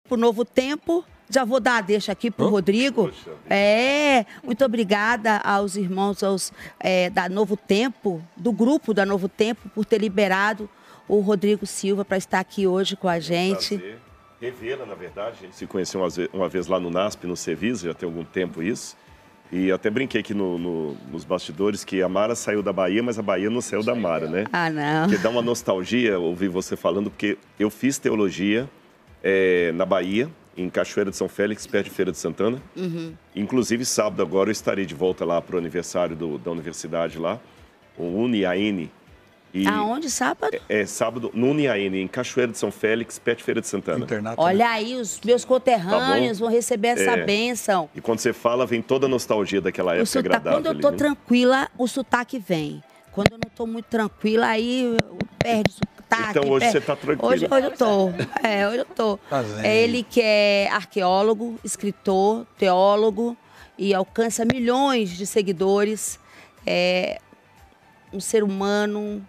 pro Novo Tempo. Já vou dar a deixa aqui pro Rodrigo. Muito obrigada aos irmãos da Novo Tempo, do grupo da Novo Tempo, por ter liberado o Rodrigo Silva para estar aqui hoje com a gente. Prazer revê-la, na verdade. A gente se conheceu uma vez lá no NASP, no Cevisa, já tem algum tempo isso. E até brinquei aqui nos bastidores que a Mara saiu da Bahia, mas a Bahia não saiu da Mara, né? Ah, não. Porque dá uma nostalgia ouvir você falando, porque eu fiz teologia na Bahia, em Cachoeira de São Félix, perto de Feira de Santana. Inclusive, sábado agora eu estarei de volta lá para o aniversário da universidade lá, o Uniaene. Aonde, sábado? Sábado no Uniaene, em Cachoeira de São Félix, perto de Feira de Santana. Internato, Olha aí, os meus conterrâneos vão receber essa bênção. E quando você fala, vem toda a nostalgia daquela época agradável. Quando eu tô tranquila, o sotaque vem. Quando eu não tô muito tranquila, aí perde o sotaque. Então hoje você tá tranquila. Hoje eu tô. Hoje eu tô. Ele que é arqueólogo, escritor, teólogo e alcança milhões de seguidores. É um ser humano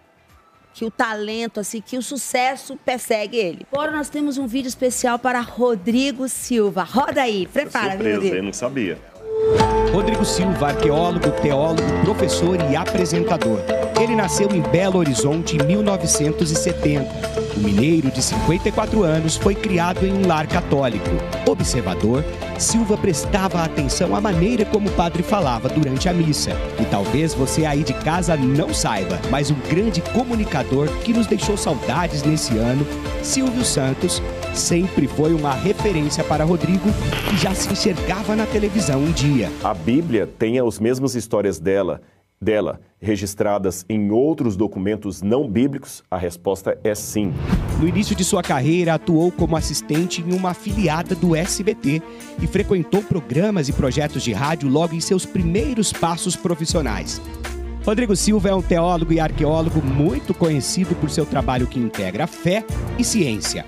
que o talento, assim, que o sucesso persegue ele. Agora nós temos um vídeo especial para Rodrigo Silva. Roda aí, prepara, surpresa, Rodrigo. eu não sabia. Rodrigo Silva, arqueólogo, teólogo, professor e apresentador. Ele nasceu em Belo Horizonte em 1970. O mineiro de 54 anos foi criado em um lar católico. Observador, Silva prestava atenção à maneira como o padre falava durante a missa. E talvez você aí de casa não saiba, mas um grande comunicador que nos deixou saudades nesse ano, Silvio Santos, sempre foi uma referência para Rodrigo, que já se enxergava na televisão um dia. A Bíblia tem as mesmas histórias dela registradas em outros documentos não bíblicos? A resposta é sim. No início de sua carreira, atuou como assistente em uma afiliada do SBT e frequentou programas e projetos de rádio logo em seus primeiros passos profissionais. Rodrigo Silva é um teólogo e arqueólogo muito conhecido por seu trabalho que integra fé e ciência.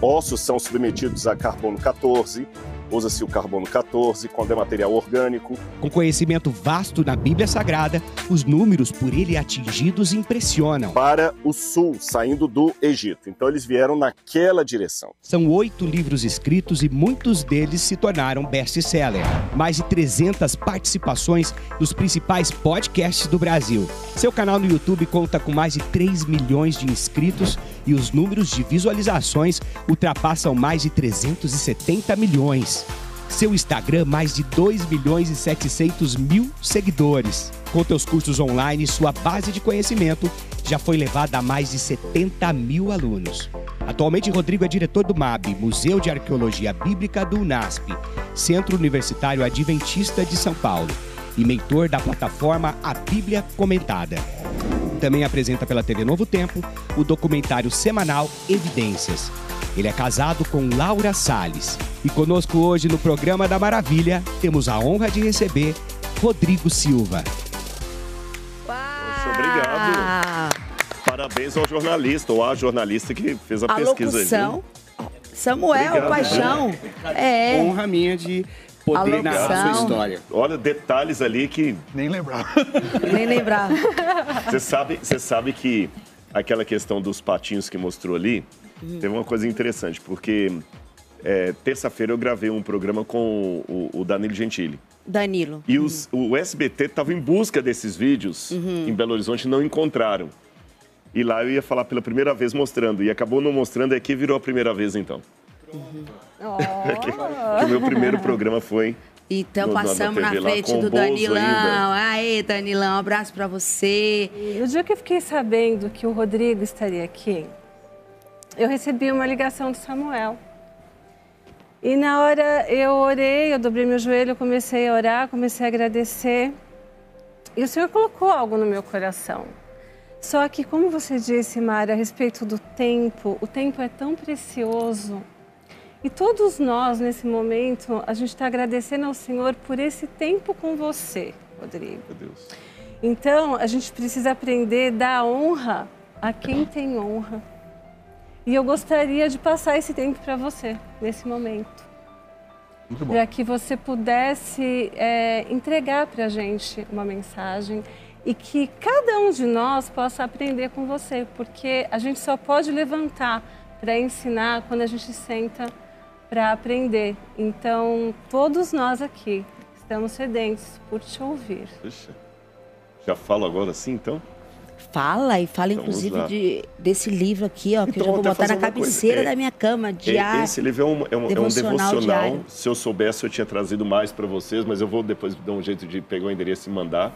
Ossos são submetidos a carbono 14, usa-se o carbono 14 quando é material orgânico. Com conhecimento vasto na Bíblia Sagrada, os números por ele atingidos impressionam. Para o sul, saindo do Egito. Então eles vieram naquela direção. São 8 livros escritos e muitos deles se tornaram best-seller. Mais de 300 participações nos principais podcasts do Brasil. Seu canal no YouTube conta com mais de 3 milhões de inscritos e os números de visualizações ultrapassam mais de 370 milhões. Seu Instagram, mais de 2 milhões e 700 mil seguidores. Com teus cursos online, sua base de conhecimento já foi levada a mais de 70 mil alunos. Atualmente, Rodrigo é diretor do MAB, Museu de Arqueologia Bíblica do UNASP, Centro Universitário Adventista de São Paulo, e mentor da plataforma A Bíblia Comentada. Também apresenta pela TV Novo Tempo o documentário semanal Evidências. Ele é casado com Laura Salles. E conosco hoje no Programa da Maravilha, temos a honra de receber Rodrigo Silva. Poxa, obrigado. Parabéns ao jornalista, ou à jornalista que fez a pesquisa. Locução. Samuel, obrigado, Paixão. Honra minha de poder narrar a sua história. Olha, detalhes ali que... Nem lembrava. Nem lembrava. Você sabe que aquela questão dos patinhos que mostrou ali, teve uma coisa interessante, porque terça-feira eu gravei um programa com o Danilo Gentili. Danilo. E o SBT estava em busca desses vídeos em Belo Horizonte e não encontraram. E lá eu ia falar pela primeira vez mostrando, e acabou não mostrando, e aqui virou a primeira vez então. Que o meu primeiro programa foi... Então passamos na frente do Danilão. Aí, Danilão, um abraço pra você. O dia que eu fiquei sabendo que o Rodrigo estaria aqui, eu recebi uma ligação do Samuel. E na hora eu orei, eu dobrei meu joelho, eu comecei a orar, comecei a agradecer. E o Senhor colocou algo no meu coração. Só que, como você disse, Mara, a respeito do tempo, o tempo é tão precioso. E todos nós, nesse momento, a gente está agradecendo ao Senhor por esse tempo com você, Rodrigo. Meu Deus. Então, a gente precisa aprender a dar honra a quem tem honra. E eu gostaria de passar esse tempo para você, nesse momento. Muito bom. Para que você pudesse entregar para a gente uma mensagem e que cada um de nós possa aprender com você, porque a gente só pode levantar para ensinar quando a gente senta para aprender. Então, todos nós aqui estamos sedentos por te ouvir. Puxa. Já falo agora sim, então? Fala, e fala Então, inclusive desse livro aqui, ó, que Então, eu já vou até botar fazer na uma cabeceira coisa. da minha cama, diário. Esse livro é um devocional. diário. Se eu soubesse, eu tinha trazido mais para vocês, mas eu vou depois dar um jeito de pegar o endereço e mandar.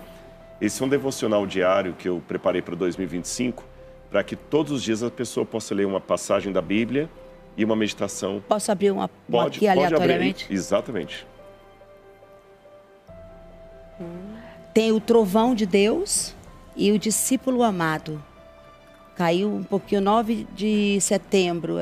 Esse é um devocional diário que eu preparei para 2025, para que todos os dias a pessoa possa ler uma passagem da Bíblia e uma meditação. Posso abrir uma aqui Pode aleatoriamente? abrir. Exatamente. Tem o Trovão de Deus e o Discípulo Amado. Caiu um pouquinho, 9 de setembro.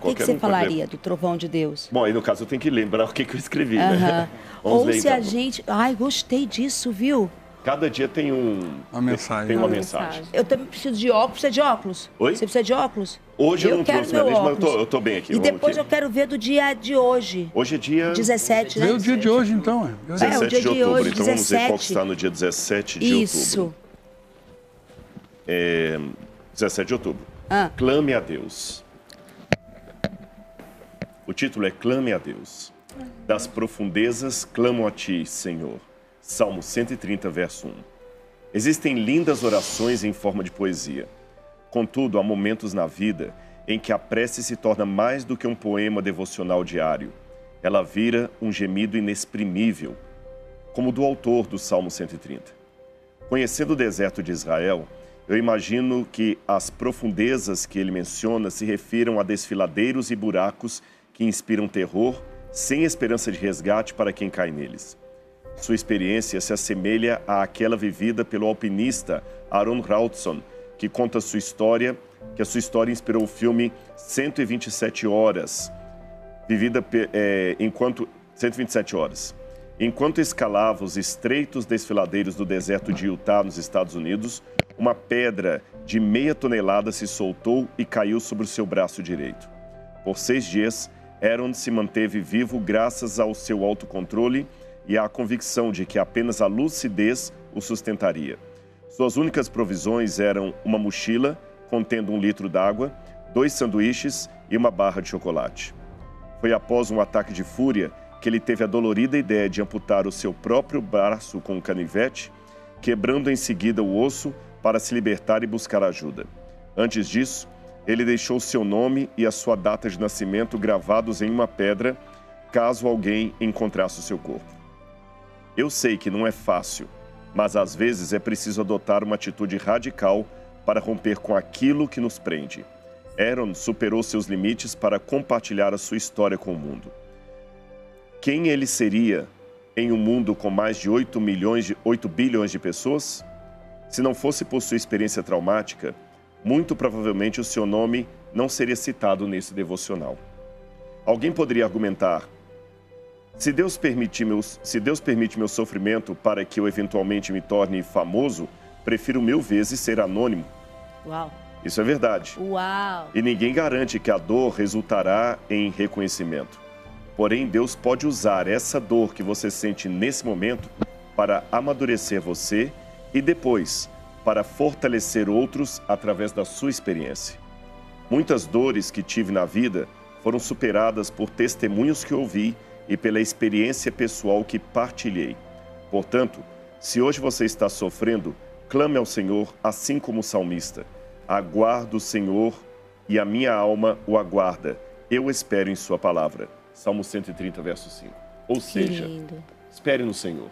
O que você falaria do Trovão de Deus? Bom, aí no caso eu tenho que lembrar o que eu escrevi, Aham. né? Ou se a gente... Ai, gostei disso, viu? Cada dia tem uma mensagem. Tem uma mensagem. Eu também preciso de óculos. Precisa de óculos? Oi? Você precisa de óculos? Hoje eu não quero trouxe minha meu lente, mas óculos. eu tô bem aqui. E Vamos depois aqui. eu quero ver do dia de hoje. Hoje é dia... 17, né? Vê o dia de hoje, então. 17 o dia de outubro. hoje, Então vamos ver qual 17. que está no dia 17 de Isso. outubro. 17 de outubro. Ah. Clame a Deus. O título é Clame a Deus. Das profundezas clamo a ti, Senhor. Salmo 130, verso 1. Existem lindas orações em forma de poesia. Contudo, há momentos na vida em que a prece se torna mais do que um poema devocional diário. Ela vira um gemido inexprimível, como o do autor do Salmo 130. Conhecendo o deserto de Israel, eu imagino que as profundezas que ele menciona se refiram a desfiladeiros e buracos que inspiram terror, sem esperança de resgate para quem cai neles. Sua experiência se assemelha àquela vivida pelo alpinista Aron Ralston, que conta sua história, que a sua história inspirou o filme 127 Horas, enquanto 127 Horas. Enquanto escalava os estreitos desfiladeiros do deserto de Utah, nos Estados Unidos, uma pedra de meia tonelada se soltou e caiu sobre o seu braço direito. Por 6 dias, Aaron se manteve vivo graças ao seu autocontrole e à convicção de que apenas a lucidez o sustentaria. Suas únicas provisões eram uma mochila contendo 1 litro d'água, 2 sanduíches e uma barra de chocolate. Foi após um ataque de fúria que ele teve a dolorida ideia de amputar o seu próprio braço com um canivete, quebrando em seguida o osso para se libertar e buscar ajuda. Antes disso, ele deixou seu nome e a sua data de nascimento gravados em uma pedra, caso alguém encontrasse o seu corpo. Eu sei que não é fácil, mas às vezes é preciso adotar uma atitude radical para romper com aquilo que nos prende. Aaron superou seus limites para compartilhar a sua história com o mundo. Quem ele seria em um mundo com mais de 8 bilhões de pessoas? Se não fosse por sua experiência traumática, muito provavelmente o seu nome não seria citado nesse devocional. Alguém poderia argumentar: se Deus permite meu sofrimento para que eu eventualmente me torne famoso, prefiro 1000 vezes ser anônimo. Uau. Isso é verdade. Uau. E ninguém garante que a dor resultará em reconhecimento. Porém, Deus pode usar essa dor que você sente nesse momento para amadurecer você e depois para fortalecer outros através da sua experiência. Muitas dores que tive na vida foram superadas por testemunhos que ouvi e pela experiência pessoal que partilhei. Portanto, se hoje você está sofrendo, clame ao Senhor, assim como o salmista. Aguardo o Senhor e a minha alma o aguarda. Eu espero em sua palavra. Salmo 130, verso 5. Ou seja, espere no Senhor.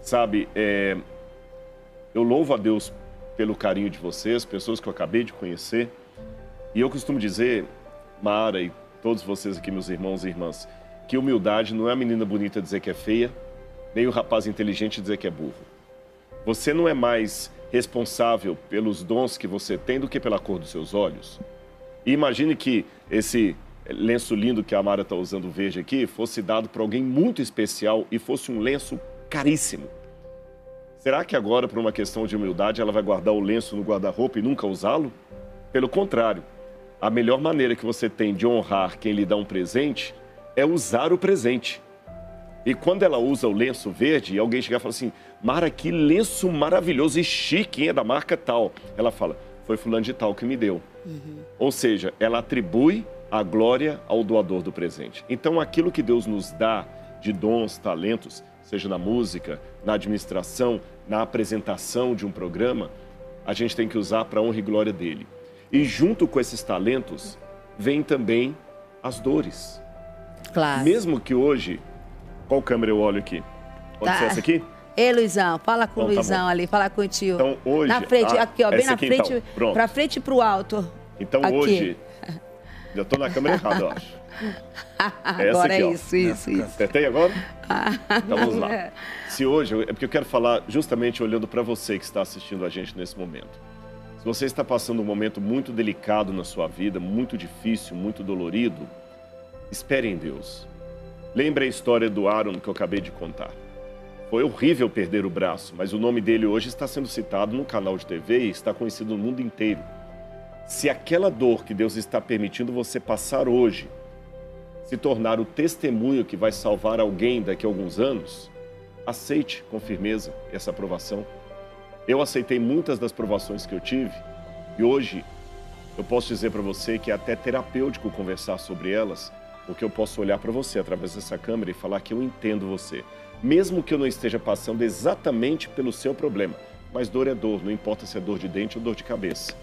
Sabe, eu louvo a Deus pelo carinho de vocês, pessoas que eu acabei de conhecer. E eu costumo dizer, Mara e todos vocês aqui, meus irmãos e irmãs, que humildade não é a menina bonita dizer que é feia, nem o rapaz inteligente dizer que é burro. Você não é mais responsável pelos dons que você tem do que pela cor dos seus olhos. E imagine que esse lenço lindo que a Mara está usando verde aqui fosse dado para alguém muito especial e fosse um lenço caríssimo. Será que agora, por uma questão de humildade, ela vai guardar o lenço no guarda-roupa e nunca usá-lo? Pelo contrário, a melhor maneira que você tem de honrar quem lhe dá um presente é usar o presente. E quando ela usa o lenço verde, e alguém chega e fala assim: Mara, que lenço maravilhoso e chique, hein? É da marca tal. Ela fala: foi fulano de tal que me deu. Ou seja, ela atribui a glória ao doador do presente. Então, aquilo que Deus nos dá de dons, talentos, seja na música, na administração, na apresentação de um programa, a gente tem que usar para a honra e glória dele. E junto com esses talentos, vem também as dores. Claro. Mesmo que hoje... Qual câmera eu olho aqui? Pode ser essa aqui? Ei, Luizão, fala com o Luizão ali, fala com o tio. Então, hoje... Na frente, aqui, ó, bem na frente, então. pra frente e pro alto. Então, aqui. Hoje... Já tô na câmera errada, eu acho. Agora aqui, é ó. isso. Acertei agora? Então, vamos lá. Se hoje... É porque eu quero falar justamente olhando para você que está assistindo a gente nesse momento. Se você está passando um momento muito delicado na sua vida, muito difícil, muito dolorido, espere em Deus. Lembre a história do Aaron que eu acabei de contar. Foi horrível perder o braço, mas o nome dele hoje está sendo citado no canal de TV e está conhecido no mundo inteiro. Se aquela dor que Deus está permitindo você passar hoje se tornar o testemunho que vai salvar alguém daqui a alguns anos, aceite com firmeza essa provação. Eu aceitei muitas das provações que eu tive e hoje eu posso dizer para você que é até terapêutico conversar sobre elas, porque eu posso olhar para você através dessa câmera e falar que eu entendo você. Mesmo que eu não esteja passando exatamente pelo seu problema, mas dor é dor, não importa se é dor de dente ou dor de cabeça.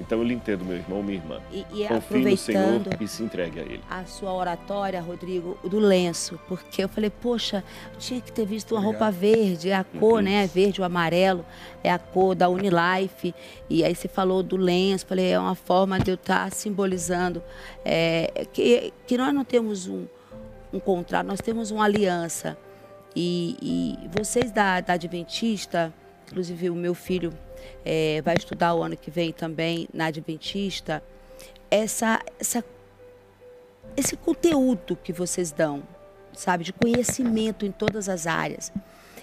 Então eu lhe entendo, meu irmão, minha irmã. E confie no Senhor e se entregue a Ele. A sua oratória, Rodrigo, do lenço, porque eu falei, poxa, eu tinha que ter visto uma roupa verde, é a cor, né? Verde, o amarelo, é a cor da Unilife. E aí você falou do lenço, falei, é uma forma de eu estar simbolizando que nós não temos um contrato, nós temos uma aliança. E vocês da Adventista, inclusive o meu filho vai estudar o ano que vem também na Adventista, esse conteúdo que vocês dão, sabe, de conhecimento em todas as áreas.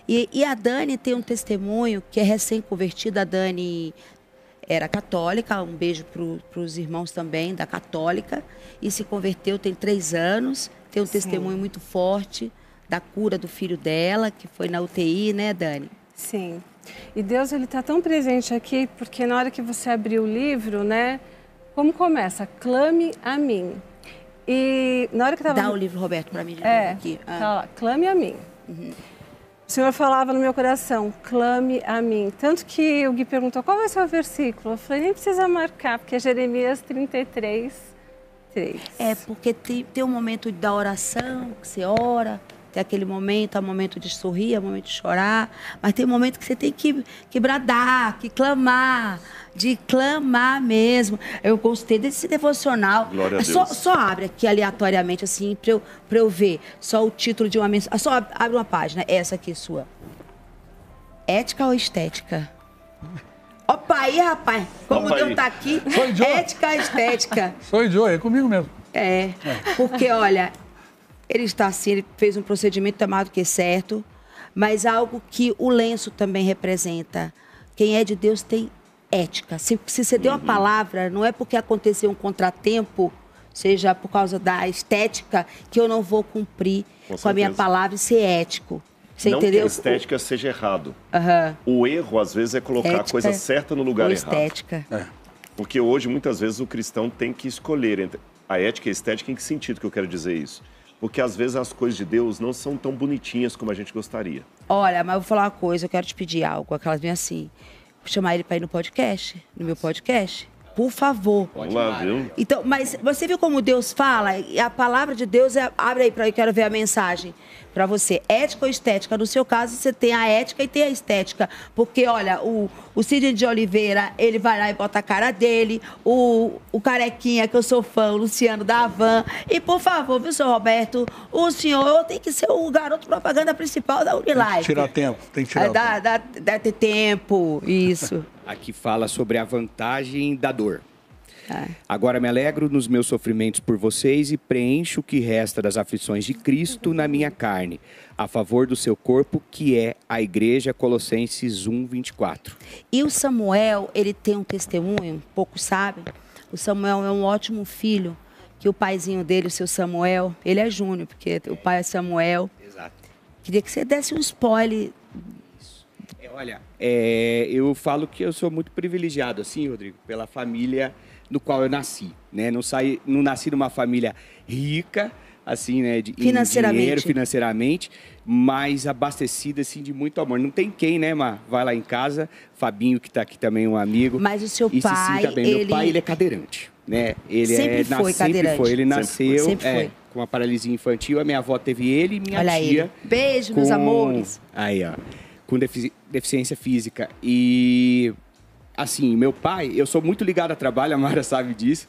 E a Dani tem um testemunho que é recém-convertida. A Dani era católica, um beijo para os irmãos também da católica, e se converteu tem 3 anos, tem um testemunho muito forte da cura do filho dela, que foi na UTI, né, Dani? Sim. E Deus, ele está tão presente aqui, porque na hora que você abriu o livro, né, como começa? Clame a mim. E na hora que estava... Dá o livro, Roberto, para mim de novo aqui. Tá lá, clame a mim. Uhum. O Senhor falava no meu coração, clame a mim. Tanto que o Gui perguntou, qual vai ser o versículo? Eu falei, nem precisa marcar, porque é Jeremias 33, 3. É, porque tem um momento da oração, que você ora... Tem aquele momento, é o momento de sorrir, é o momento de chorar, mas tem um momento que você tem que bradar, que clamar, de clamar mesmo. Eu gostei desse devocional. Glória a Deus. Só abre aqui aleatoriamente, assim, pra eu ver. Só o título de uma mensagem. Só abre uma página, essa aqui sua. Ética ou estética? Opa aí, rapaz. Como Deus tá aqui. Ética ou estética? Sou Joe, é comigo mesmo. Porque, olha... Ele está assim, ele fez um procedimento tomado que é certo, mas algo que o lenço também representa. Quem é de Deus tem ética. Se você deu uma palavra, não é porque aconteceu um contratempo, seja por causa da estética, que eu não vou cumprir com a minha palavra e ser ético. Você não entendeu? Que a estética seja errado. O erro, às vezes, é colocar a coisa certa no lugar errado. Estética. Porque hoje, muitas vezes, o cristão tem que escolher entre a ética e a estética. Em que sentido que eu quero dizer isso? Porque, às vezes, as coisas de Deus não são tão bonitinhas como a gente gostaria. Olha, mas eu vou falar uma coisa, eu quero te pedir algo. Aquelas vêm assim, vou chamar ele para ir no podcast, no meu podcast. Por favor. Vamos lá, viu? Então, mas você viu como Deus fala? E a palavra de Deus abre aí para eu quero ver a mensagem para você. Ética ou estética? No seu caso, você tem a ética e tem a estética. Porque, olha, o Sidney de Oliveira, ele vai lá e bota a cara dele. O Carequinha, que eu sou fã, o Luciano da Havan. E, por favor, viu, senhor Roberto? O senhor tem que ser o garoto propaganda principal da Unilife. Tem que tirar tempo, tem que tirar tempo. Dá ter tempo, isso. Aqui fala sobre a vantagem da dor. Agora me alegro nos meus sofrimentos por vocês e preencho o que resta das aflições de Cristo na minha carne, a favor do seu corpo, que é a igreja. Colossenses 1:24. E o Samuel, ele tem um testemunho, poucos sabem. O Samuel é um ótimo filho, que o paizinho dele, o seu Samuel, ele é Júnior, porque o pai é Samuel. Exato. Queria que você desse um spoiler. Olha, eu falo que eu sou muito privilegiado, assim, Rodrigo, pela família no qual eu nasci, né? Não nasci numa família rica, assim, né? Financeiramente. Em dinheiro, financeiramente, mas abastecida, assim, de muito amor. Não tem quem, né, Mar? Vai lá em casa, Fabinho, que tá aqui também, um amigo. Mas o seu e pai, se sinta bem. Meu pai, ele é cadeirante, né? Ele sempre foi cadeirante. Sempre foi. Ele nasceu sempre foi. Com uma paralisia infantil. A minha avó teve ele e minha Olha tia. Ele. Beijo, meus amores. Aí, ó. Com deficiência física. E, assim, meu pai, eu sou muito ligado a trabalho, a Mara sabe disso,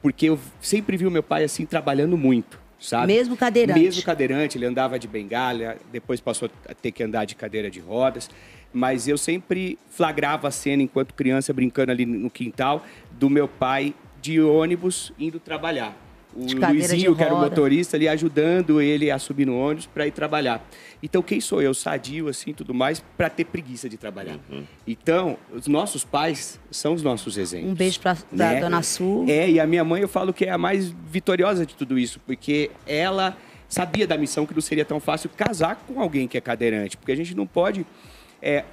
porque eu sempre vi o meu pai, assim, trabalhando muito, sabe? Mesmo cadeirante. Mesmo cadeirante, ele andava de bengala, depois passou a ter que andar de cadeira de rodas, mas eu sempre flagrava a cena, enquanto criança, brincando ali no quintal, do meu pai de ônibus indo trabalhar. O Luizinho, que era o motorista, ali ajudando ele a subir no ônibus para ir trabalhar. Então, quem sou eu, sadio, assim, tudo mais, para ter preguiça de trabalhar? Então, os nossos pais são os nossos exemplos. Um beijo para a Dona Su. E a minha mãe, eu falo que é a mais vitoriosa de tudo isso, porque ela sabia da missão que não seria tão fácil casar com alguém que é cadeirante, porque a gente não pode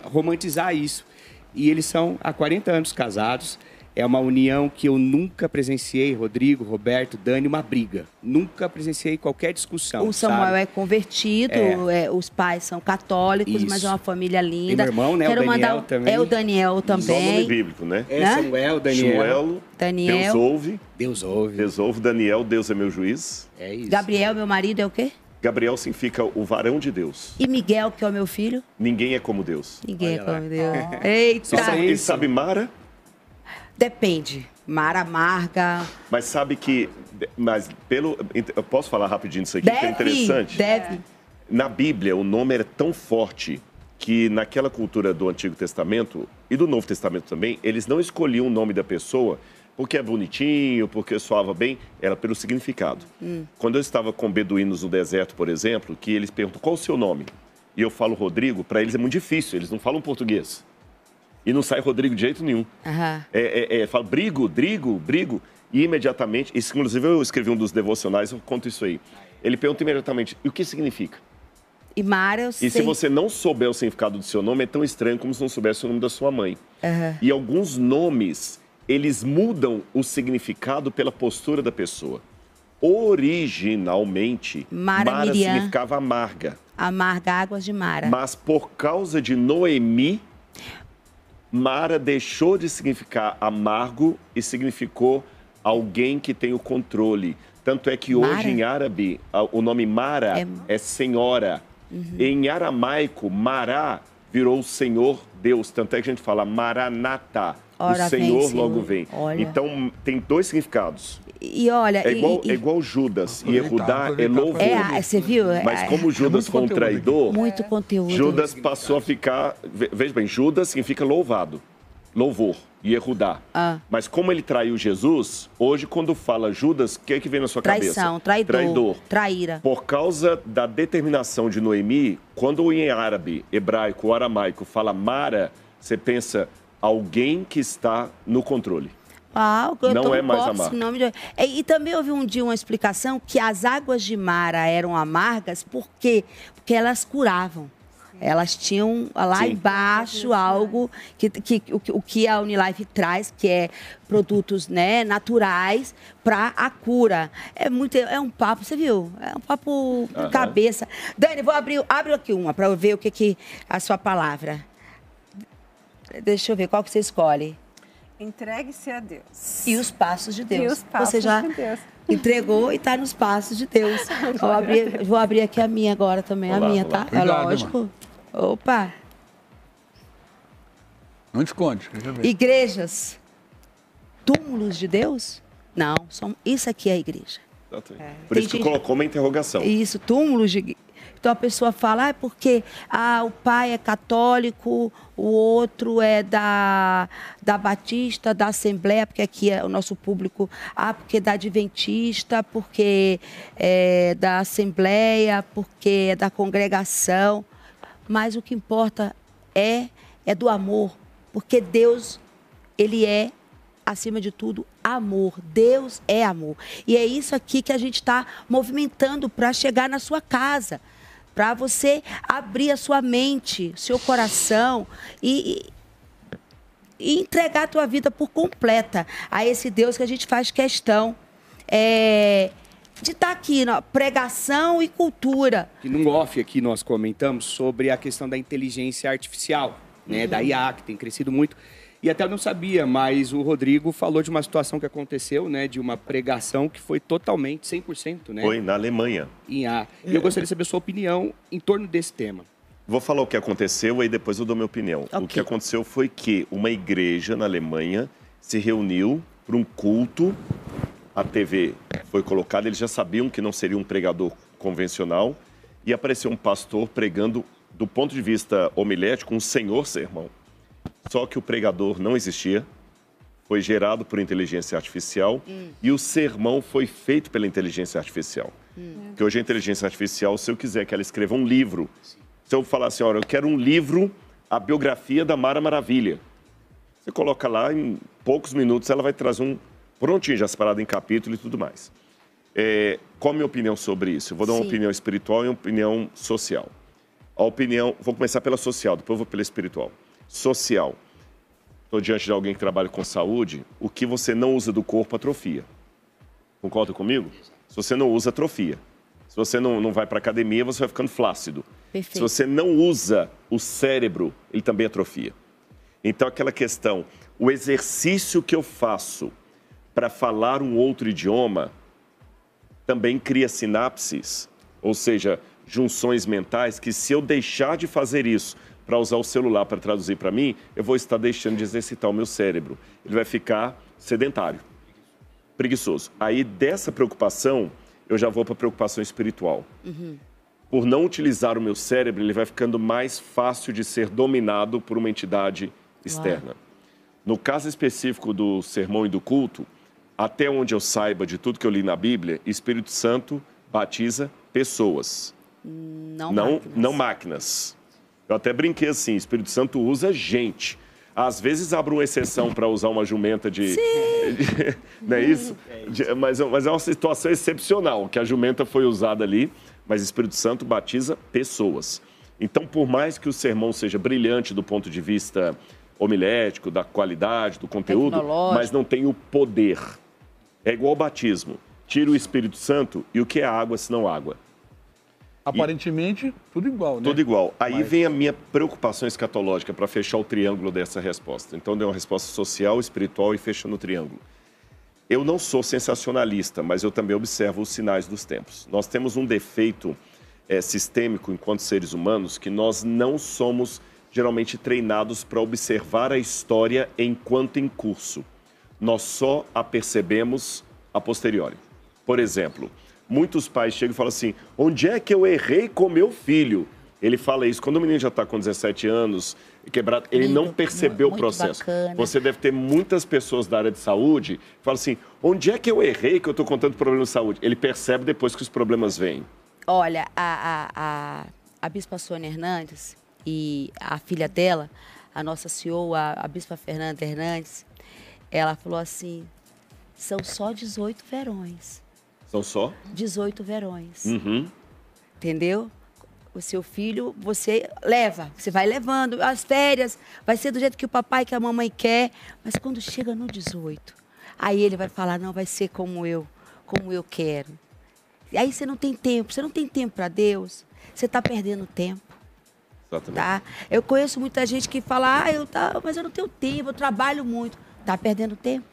romantizar isso. E eles são há 40 anos casados. É uma união que eu nunca presenciei, Rodrigo, Roberto, Dani, uma briga. Nunca presenciei qualquer discussão. O Samuel sabe? é convertido, os pais são católicos, Isso. mas é uma família linda. E meu irmão, né? Quero o Daniel mandar... também. É o Daniel também. Só nome bíblico, né? Samuel, Daniel. Deus ouve. Deus ouve. Deus ouve. Daniel, Deus é meu juiz. É isso. Gabriel, meu marido, é o quê? Gabriel significa o varão de Deus. E Miguel, que é o meu filho? Ninguém é como Deus. Ninguém é como Deus. E Eita! e sabe Mara? Depende. Mara amarga. Mas sabe que... eu posso falar rapidinho disso aqui, que é interessante? Deve. Na Bíblia, o nome era tão forte que naquela cultura do Antigo Testamento e do Novo Testamento também, eles não escolhiam o nome da pessoa porque é bonitinho, porque soava bem, era pelo significado. Quando eu estava com beduínos no deserto, por exemplo, que eles perguntam qual o seu nome, e eu falo Rodrigo, para eles é muito difícil, eles não falam português. E não sai Rodrigo de jeito nenhum. Fala Brigo, e imediatamente, isso, inclusive eu escrevi um dos devocionais, eu conto isso aí. Ele pergunta imediatamente, e o que significa? E Mara, eu sei. E se você não souber o significado do seu nome, é tão estranho como se não soubesse o nome da sua mãe. E alguns nomes, eles mudam o significado pela postura da pessoa. Originalmente, Mara significava amarga. Amarga, águas de Mara. Mas por causa de Noemi, Mara deixou de significar amargo e significou alguém que tem o controle. Tanto é que hoje em árabe, o nome Mara é senhora. Em aramaico, Mará virou Senhor Deus. Tanto é que a gente fala Maranata, o Senhor logo vem. Olha. Então, tem dois significados. E olha... É igual Judas. E Yehudá é louvor. Você viu? Mas como Judas foi um traidor, muito conteúdo. Judas passou a ficar... Veja bem, Judas significa louvado. Louvor. Yehudá. Mas como ele traiu Jesus, hoje quando fala Judas, o que é que vem na sua Traição, cabeça? Traidor. Traíra. Por causa da determinação de Noemi, quando em árabe, hebraico ou aramaico fala Mara, você pensa alguém que está no controle. Não é mais amargo. E também ouvi um dia uma explicação que as águas de Mara eram amargas porque elas curavam. Elas tinham lá embaixo algo o que a Unilife traz, que é produtos, né, naturais para a cura. É um papo, você viu? É um papo cabeça. Dani, abre aqui uma para eu ver o que a sua palavra. Deixa eu ver, qual que você escolhe? Entregue-se a Deus. E os passos de Deus. E os passos você já de Deus. Entregou e está nos passos de Deus. Vou abrir aqui a minha agora também. A minha, tá? Cuidado, é lógico. Mano. Opa! Não esconde. Igrejas. Túmulos de Deus? Não, isso aqui é a igreja. Por isso que colocou uma interrogação. Isso, túmulos de... Então a pessoa fala, porque o pai é católico, o outro é da Batista, da Assembleia, porque aqui é o nosso público, porque é da Adventista, porque é da Assembleia, porque é da congregação. Mas o que importa é do amor, porque Deus, ele é, acima de tudo, amor. Deus é amor. E é isso aqui que a gente está movimentando para chegar na sua casa, para você abrir a sua mente, seu coração e e entregar a tua vida por completa a esse Deus que a gente faz questão de estar aqui, pregação e cultura. E no off aqui nós comentamos sobre a questão da inteligência artificial, né, da IA, que tem crescido muito. E até eu não sabia, mas o Rodrigo falou de uma situação que aconteceu, né, de uma pregação que foi totalmente 100%, né? Foi na Alemanha. Em IA. E eu gostaria de saber a sua opinião em torno desse tema. Vou falar o que aconteceu, aí depois eu dou minha opinião. Okay. O que aconteceu foi que uma igreja na Alemanha se reuniu para um culto. A TV foi colocada, eles já sabiam que não seria um pregador convencional. E apareceu um pastor pregando, do ponto de vista homilético, um senhor sermão. Só que o pregador não existia, foi gerado por inteligência artificial e o sermão foi feito pela inteligência artificial. Porque hoje a inteligência artificial, se eu quiser que ela escreva um livro, se eu falar assim, olha, eu quero um livro, a biografia da Mara Maravilha. Você coloca lá, em poucos minutos ela vai trazer um prontinho, já separado em capítulo e tudo mais. Qual a minha opinião sobre isso? Eu vou dar uma opinião espiritual e uma opinião social. A opinião, vou começar pela social, depois eu vou pela espiritual. Social. Estou diante de alguém que trabalha com saúde, o que você não usa do corpo atrofia. Concorda comigo? Se você não usa, atrofia. Se você não vai para academia, você vai ficando flácido. Perfeito. Se você não usa o cérebro, ele também atrofia. Então, aquela questão, o exercício que eu faço para falar um outro idioma também cria sinapses, ou seja, junções mentais, que se eu deixar de fazer isso para usar o celular para traduzir para mim, eu vou estar deixando de exercitar o meu cérebro. Ele vai ficar sedentário, preguiçoso. Aí, dessa preocupação, eu já vou para a preocupação espiritual. Por não utilizar o meu cérebro, ele vai ficando mais fácil de ser dominado por uma entidade externa. No caso específico do sermão e do culto, até onde eu saiba de tudo que eu li na Bíblia, Espírito Santo batiza pessoas, não máquinas. Eu até brinquei assim, Espírito Santo usa gente. Às vezes abre uma exceção para usar uma jumenta não é isso? Mas é uma situação excepcional, que a jumenta foi usada ali, mas Espírito Santo batiza pessoas. Então, por mais que o sermão seja brilhante do ponto de vista homilético, da qualidade, do conteúdo, mas não tem o poder. É igual ao batismo. Tira o Espírito Santo e o que é água se não água? Aparentemente, tudo igual, né? Tudo igual. Aí vem a minha preocupação escatológica para fechar o triângulo dessa resposta. Então, deu uma resposta social, espiritual e fechando o triângulo. Eu não sou sensacionalista, mas eu também observo os sinais dos tempos. Nós temos um defeito sistêmico enquanto seres humanos, que nós não somos geralmente treinados para observar a história enquanto em curso. Nós só a percebemos a posteriori. Por exemplo, muitos pais chegam e falam assim, onde é que eu errei com meu filho? Ele fala isso, quando o menino já está com 17 anos, quebrado, ele não percebeu o processo. Bacana. Você deve ter muitas pessoas da área de saúde que falam assim, onde é que eu errei que eu estou com tanto problema de saúde? Ele percebe depois que os problemas vêm. Olha, a Bispa Sônia Hernandes e a filha dela, a nossa CEO, a Bispa Fernanda Hernandes, ela falou assim, são só 18 verões. São só? 18 verões. Entendeu? O seu filho, você vai levando. As férias vai ser do jeito que o papai, que a mamãe quer. Mas quando chega no 18, aí ele vai falar, não, vai ser como eu quero. E aí você não tem tempo para Deus, você está perdendo tempo. Exatamente. Tá? Eu conheço muita gente que fala, mas eu não tenho tempo, eu trabalho muito. Está perdendo tempo.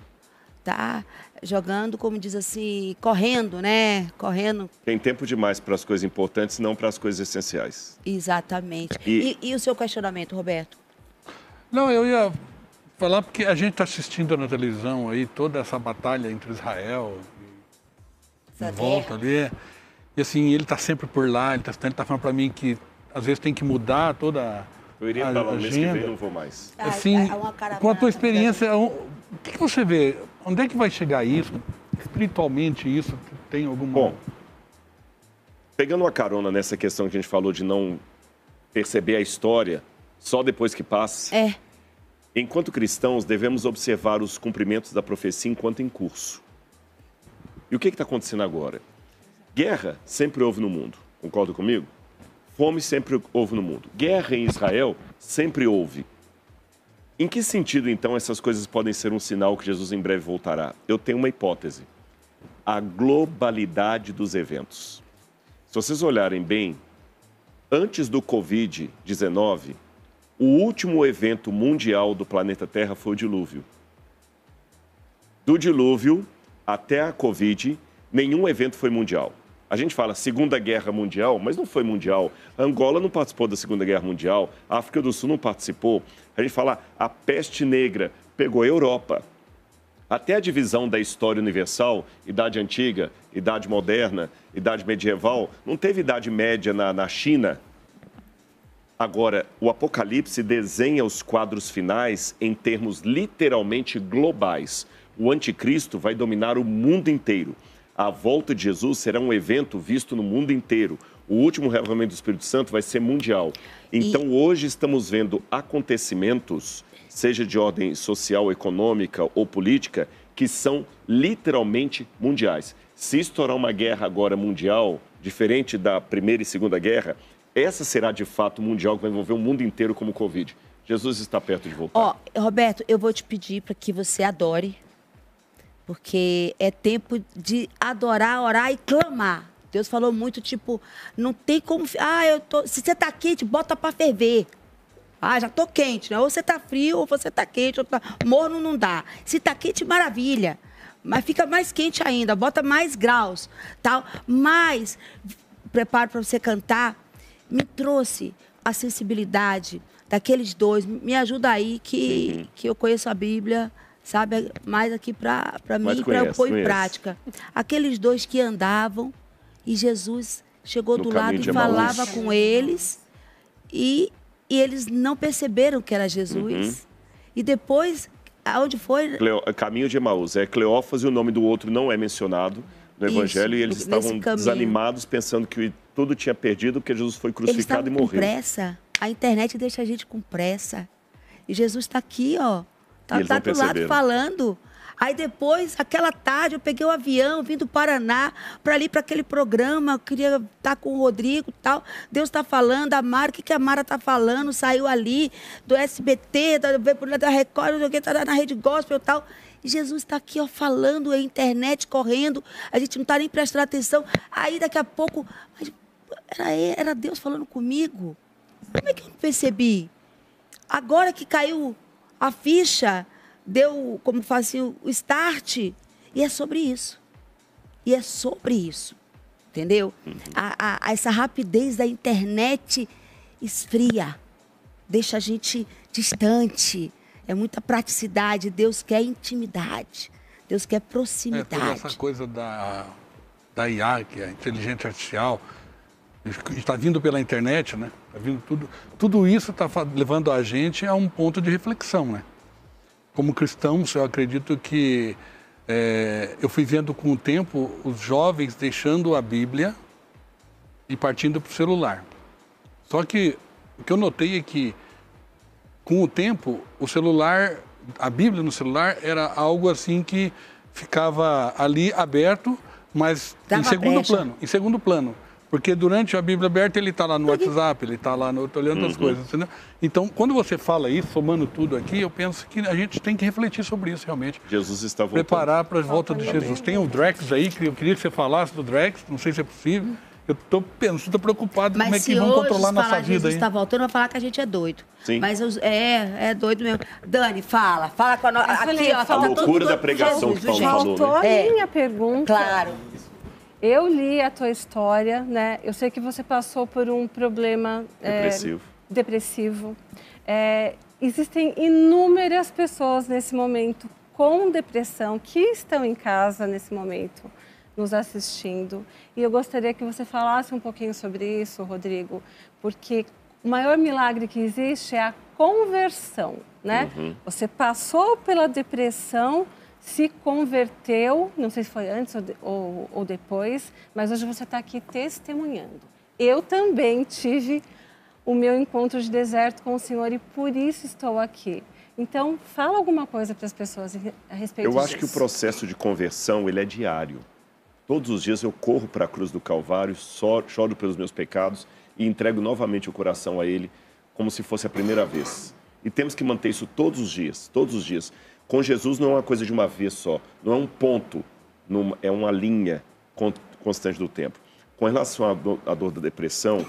Tá jogando, como diz assim, correndo, né? Correndo. Tem tempo demais para as coisas importantes, não para as coisas essenciais. Exatamente. E o seu questionamento, Roberto? Não, eu ia falar porque a gente está assistindo na televisão aí toda essa batalha entre Israel e volta ali. E assim, ele está sempre por lá, ele tá falando para mim que às vezes tem que mudar toda eu iria falar no mês que vem, não vou mais. Assim, com a tua experiência, o que você vê? Onde é que vai chegar isso? Espiritualmente isso? Tem alguma... Bom, pegando uma carona nessa questão que a gente falou de não perceber a história só depois que passa. Enquanto cristãos, devemos observar os cumprimentos da profecia enquanto em curso. E o que está acontecendo agora? Guerra sempre houve no mundo. Concorda comigo? Fome sempre houve no mundo. Guerra em Israel sempre houve. Em que sentido, então, essas coisas podem ser um sinal que Jesus em breve voltará? Eu tenho uma hipótese. A globalidade dos eventos. Se vocês olharem bem, antes do Covid-19, o último evento mundial do planeta Terra foi o dilúvio. Do dilúvio até a Covid, nenhum evento foi mundial. A gente fala Segunda Guerra Mundial, mas não foi mundial. A Angola não participou da Segunda Guerra Mundial, a África do Sul não participou. A gente fala a peste negra pegou a Europa. Até a divisão da história universal, Idade Antiga, Idade Moderna, Idade Medieval, não teve Idade Média na China. Agora, o Apocalipse desenha os quadros finais em termos literalmente globais. O anticristo vai dominar o mundo inteiro. A volta de Jesus será um evento visto no mundo inteiro. O último reavivamento do Espírito Santo vai ser mundial. Então, hoje estamos vendo acontecimentos, seja de ordem social, econômica ou política, que são literalmente mundiais. Se estourar uma guerra agora mundial, diferente da Primeira e Segunda Guerra, essa será de fato mundial, que vai envolver o mundo inteiro como o Covid. Jesus está perto de voltar. Roberto, eu vou te pedir para que você adore, porque é tempo de adorar, orar e clamar. Deus falou muito, tipo, não tem como... se você tá quente, bota para ferver. Já tô quente, né? Ou você tá frio, ou você tá quente, ou tá... morno não dá. Se tá quente, maravilha. Mas fica mais quente ainda, bota mais graus, tal. Mas, preparo para você cantar, me trouxe a sensibilidade daqueles dois. Me ajuda aí, que eu conheço a Bíblia... sabe, mais aqui para mim, para eu pôr em prática. Aqueles dois que andavam e Jesus chegou do lado e falava com eles e eles não perceberam que era Jesus. E depois, aonde foi? Caminho de Emaús. É Cleófas e o nome do outro não é mencionado no Evangelho. E eles estavam desanimados, pensando que tudo tinha perdido porque Jesus foi crucificado e morreu. Com pressa. A internet deixa a gente com pressa. E Jesus está aqui, ó. Tá do lado falando. Aí depois, aquela tarde, eu peguei o avião, vim do Paraná, para ali, para aquele programa. Eu queria estar com o Rodrigo e tal. Deus está falando, a Mara, o que a Mara está falando? Saiu ali do SBT, da Record, tá na Rede Gospel e tal. E Jesus está aqui, ó, falando, a internet correndo. A gente não está nem prestando atenção. Aí, daqui a pouco, era Deus falando comigo. Como é que eu não percebi? Agora que caiu... a ficha deu, como faz assim, o start, e é sobre isso. E é sobre isso, entendeu? Essa rapidez da internet esfria, deixa a gente distante, é muita praticidade. Deus quer intimidade, Deus quer proximidade. Toda essa coisa da IA, que é a inteligência artificial, está vindo pela internet, né? Está vindo tudo isso está levando a gente a um ponto de reflexão, né? Como cristãos, eu acredito que eu fui vendo com o tempo os jovens deixando a Bíblia e partindo para o celular. Só que o que eu notei é que, com o tempo, o celular, a Bíblia no celular era algo assim que ficava ali aberto, mas em segundo plano. Porque durante a Bíblia aberta, ele está lá no WhatsApp, ele está lá olhando as coisas, entendeu? Então, quando você fala isso, somando tudo aqui, eu penso que a gente tem que refletir sobre isso, realmente. Jesus está voltando. Preparar para a volta de Jesus. Tem o Drex aí, que eu queria que você falasse do Drex, não sei se é possível. Eu estou preocupado como é que vão controlar a nossa vida aí. Mas se Jesus está voltando, vai falar que a gente é doido. Sim. Mas é doido mesmo. Dani, fala com a nossa... Aqui, ó, a loucura da pregação que Paulo falou. Faltou a minha pergunta. Claro. Eu li a tua história, né? Eu sei que você passou por um problema depressivo. Existem inúmeras pessoas nesse momento com depressão que estão em casa nesse momento, nos assistindo. E eu gostaria que você falasse um pouquinho sobre isso, Rodrigo, porque o maior milagre que existe é a conversão, né? Você passou pela depressão, se converteu, não sei se foi antes ou depois, mas hoje você está aqui testemunhando. Eu também tive o meu encontro de deserto com o Senhor e por isso estou aqui. Então, fala alguma coisa para as pessoas a respeito disso. Eu acho que o processo de conversão, ele é diário. Todos os dias eu corro para a cruz do Calvário, choro pelos meus pecados e entrego novamente o coração a Ele, como se fosse a primeira vez. E temos que manter isso todos os dias, todos os dias. Com Jesus não é uma coisa de uma vez só, não é um ponto, é uma linha constante do tempo. Com relação à dor da depressão,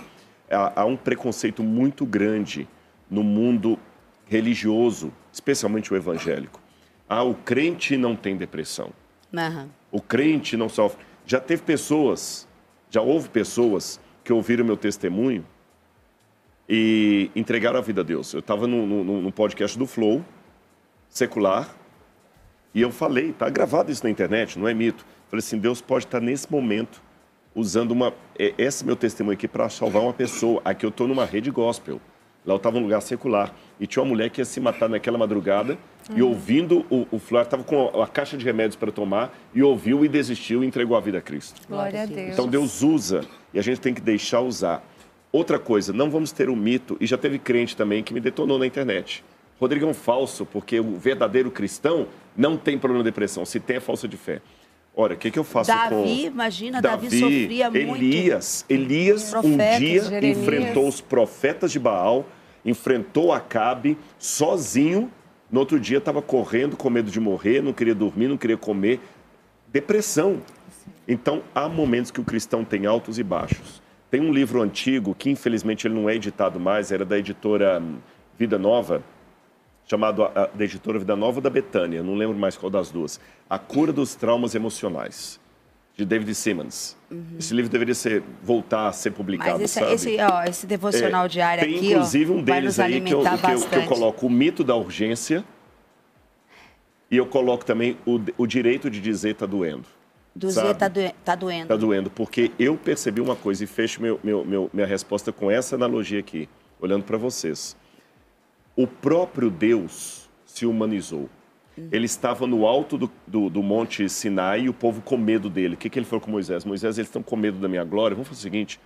há um preconceito muito grande no mundo religioso, especialmente o evangélico. O crente não tem depressão. Uhum. O crente não sofre. Já houve pessoas que ouviram meu testemunho e entregaram a vida a Deus. Eu estava no podcast do Flow, secular, e eu falei, tá gravado isso na internet, não é mito. Falei assim, Deus pode estar nesse momento usando esse meu testemunho aqui para salvar uma pessoa. Aqui eu estou numa rede gospel. Lá eu estava num lugar secular e tinha uma mulher que ia se matar naquela madrugada e ouvindo o Flávio, estava com a caixa de remédios para tomar e ouviu e desistiu e entregou a vida a Cristo. Glória a Deus. Então Deus usa e a gente tem que deixar usar. Outra coisa, não vamos ter um mito, e já teve crente também que me detonou na internet. Rodrigo é um falso, porque o verdadeiro cristão não tem problema de depressão, se tem é falsa de fé. Olha, o que eu faço com... Davi sofria muito. Elias um dia Jeremias. enfrentou os profetas de Baal, enfrentou Acabe sozinho. No outro dia estava correndo com medo de morrer, não queria dormir, não queria comer. Depressão. Então, há momentos que o cristão tem altos e baixos. Tem um livro antigo, que infelizmente ele não é editado mais, era da editora Vida Nova, chamado da editora Vida Nova ou da Betânia, não lembro mais qual das duas. A Cura dos Traumas Emocionais, de David Simmons. Esse livro deveria voltar a ser publicado, mas sabe? Esse devocional diário tem aqui, inclusive um vai deles nos aí que eu coloco o mito da urgência e eu coloco também o direito de dizer tá doendo. Tá doendo. Tá doendo, porque eu percebi uma coisa e fecho minha resposta com essa analogia aqui, olhando para vocês. O próprio Deus se humanizou. Ele estava no alto do Monte Sinai e o povo com medo dele. O que ele falou com Moisés? Moisés, eles estão com medo da minha glória. Vamos fazer o seguinte,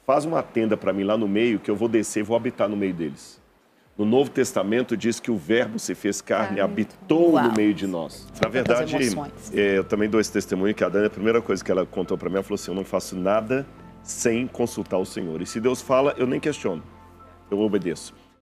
faz uma tenda para mim lá no meio, que eu vou descer e vou habitar no meio deles. No Novo Testamento diz que o verbo se fez carne e habitou no meio de nós. Na verdade, eu também dou esse testemunho que a Dani, a primeira coisa que ela contou para mim, ela falou assim, eu não faço nada sem consultar o Senhor. E se Deus fala, eu nem questiono, eu obedeço.